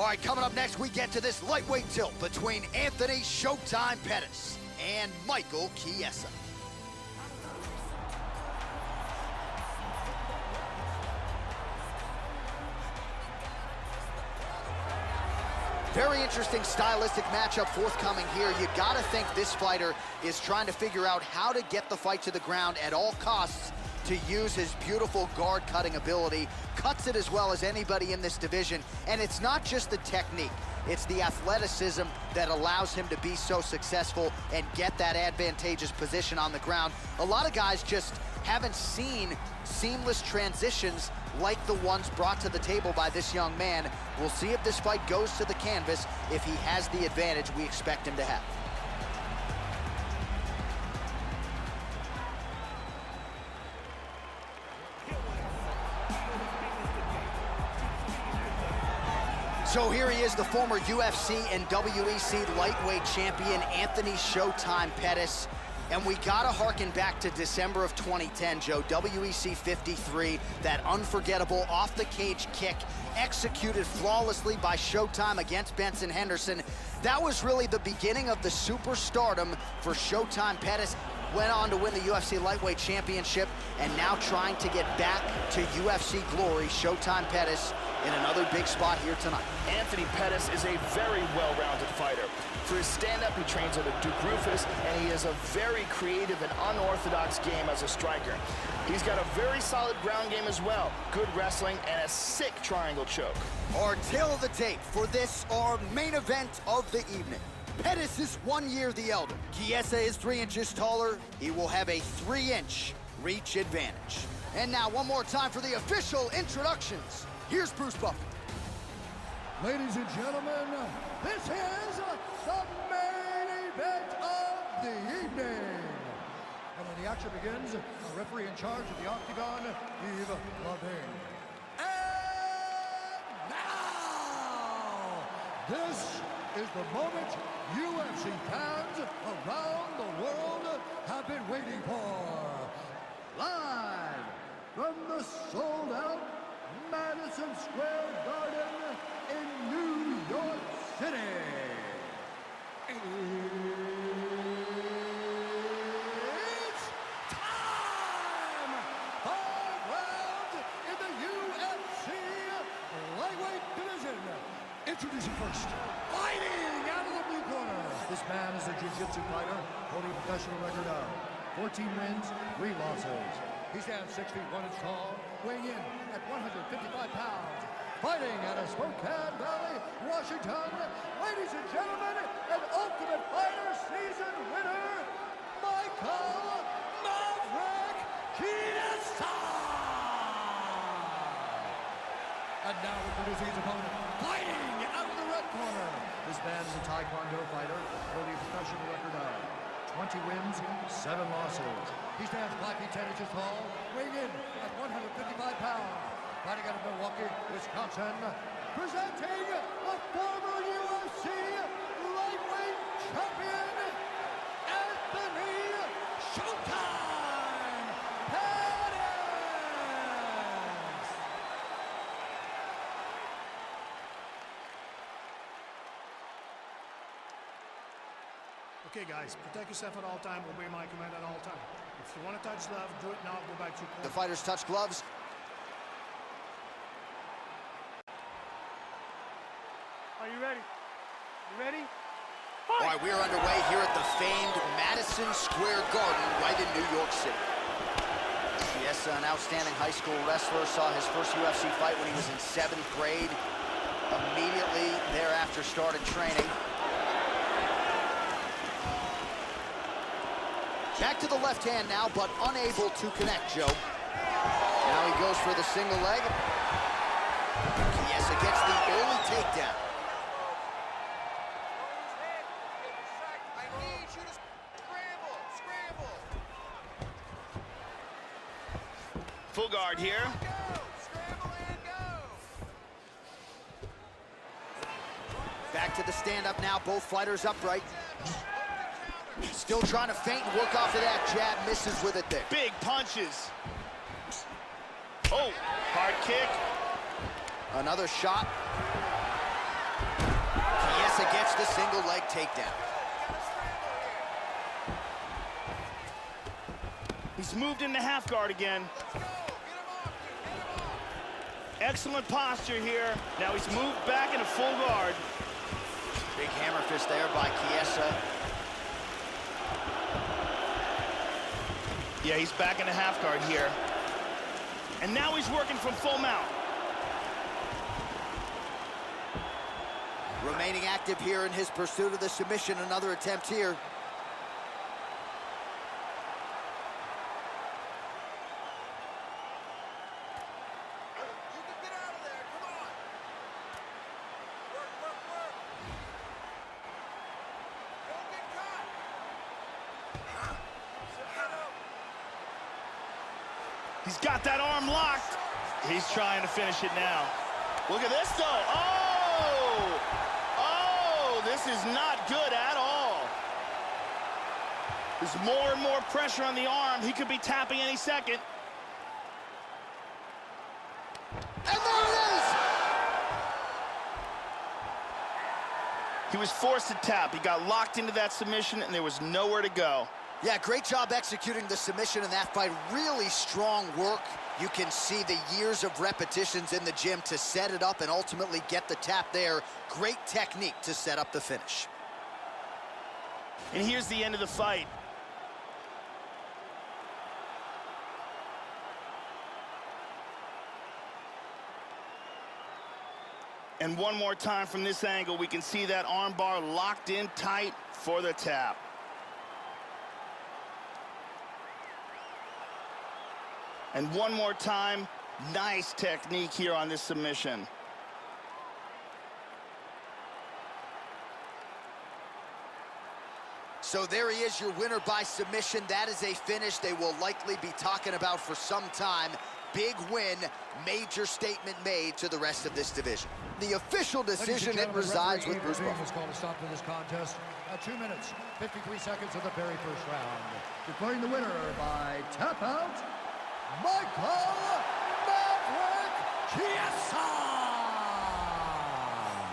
All right, coming up next, we get to this lightweight tilt between Anthony Showtime Pettis and Michael Chiesa. Very interesting stylistic matchup forthcoming here. You gotta think this fighter is trying to figure out how to get the fight to the ground at all costs to use his beautiful guard-cutting ability. Cuts it as well as anybody in this division. And it's not just the technique, it's the athleticism that allows him to be so successful and get that advantageous position on the ground. A lot of guys just haven't seen seamless transitions like the ones brought to the table by this young man. We'll see if this fight goes to the canvas, if he has the advantage we expect him to have. So here he is, the former UFC and WEC lightweight champion, Anthony Showtime Pettis. And we gotta harken back to December of 2010, Joe. WEC 53, that unforgettable off-the-cage kick executed flawlessly by Showtime against Benson Henderson. That was really the beginning of the superstardom for Showtime Pettis. Went on to win the UFC lightweight championship, and now trying to get back to UFC glory, Showtime Pettis in another big spot here tonight. Anthony Pettis is a very well-rounded fighter. For his stand-up, he trains under Duke Roufus, and he has a very creative and unorthodox game as a striker. He's got a very solid ground game as well, good wrestling, and a sick triangle choke. Our tale of the tape for this, our main event of the evening. Pettis is 1 year the elder. Chiesa is 3 inches taller. He will have a 3-inch reach advantage. And now one more time for the official introductions. Here's Bruce Buffer. Ladies and gentlemen, this is the main event of the evening. And when the action begins, the referee in charge of the Octagon, Yves Lavigne. And now, this is the moment UFC fans around the world have been waiting for. Live from the sold-out Madison Square Garden in New York City. It's time! 5 rounds in the UFC lightweight division. Introducing first, fighting out of the blue corner. This man is a jiu-jitsu fighter holding a professional record of 14 wins, 3 losses. He stands 6 feet 1 inch tall, weighing in at 155 pounds. Fighting out of Spokane Valley, Washington, ladies and gentlemen, an Ultimate Fighter season winner, Michael Maverick Chiesa! And now introducing his opponent, fighting out of the red corner. This man is a Taekwondo fighter, holding a professional record of 20 wins, 7 losses. He stands 5 feet 10 inches tall, weighing in at 155 pounds. Fighting out of Milwaukee, Wisconsin, presenting a former UFC lightweight champion, Anthony Showtime Pettis! Okay, guys, protect yourself at all time, obey my command at all time. If you want to touch gloves, do it now, go back to your corner. The fighters touch gloves. Are you ready? You ready? All right, we are underway here at the famed Madison Square Garden right in New York City. Chiesa, an outstanding high school wrestler, saw his first UFC fight when he was in 7th grade. Immediately thereafter started training. Back to the left hand now, but unable to connect, Joe. Now he goes for the single leg. Chiesa gets the early takedown. Full guard here. Back to the stand-up now, both fighters upright. Still trying to feint and work off of that jab, misses with it there. Big punches. Oh, hard kick. Another shot. takedown. He's moved into half guard again. Excellent posture here. Now he's moved back into full guard. Big hammer fist there by Chiesa. Yeah, he's back into half guard here. And now he's working from full mount. Remaining active here in his pursuit of the submission. Another attempt here. He's got that arm locked. He's trying to finish it now. Look at this, though. Oh! Oh, this is not good at all. There's more and more pressure on the arm. He could be tapping any second. And there it is! He was forced to tap. He got locked into that submission, and there was nowhere to go. Yeah, great job executing the submission in that fight. Really strong work. You can see the years of repetitions in the gym to set it up and ultimately get the tap there. Great technique to set up the finish. And here's the end of the fight. And one more time from this angle, we can see that arm bar locked in tight for the tap. And one more time, nice technique here on this submission. So there he is, your winner by submission. That is a finish they will likely be talking about for some time. Big win, major statement made to the rest of this division. The official decision, it resides with Bruce Buffer. Has called a stop to this contest at 2 minutes, 53 seconds of the very first round. Declaring the winner by tap out, Michael Maverick Chiesa!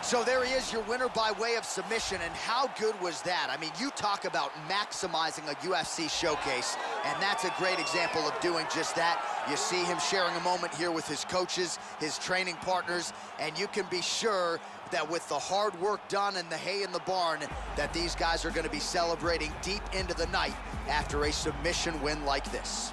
So there he is, your winner by way of submission, and how good was that? I mean, you talk about maximizing a UFC showcase, and that's a great example of doing just that. You see him sharing a moment here with his coaches, his training partners, and you can be sure that with the hard work done and the hay in the barn, that these guys are going to be celebrating deep into the night after a submission win like this.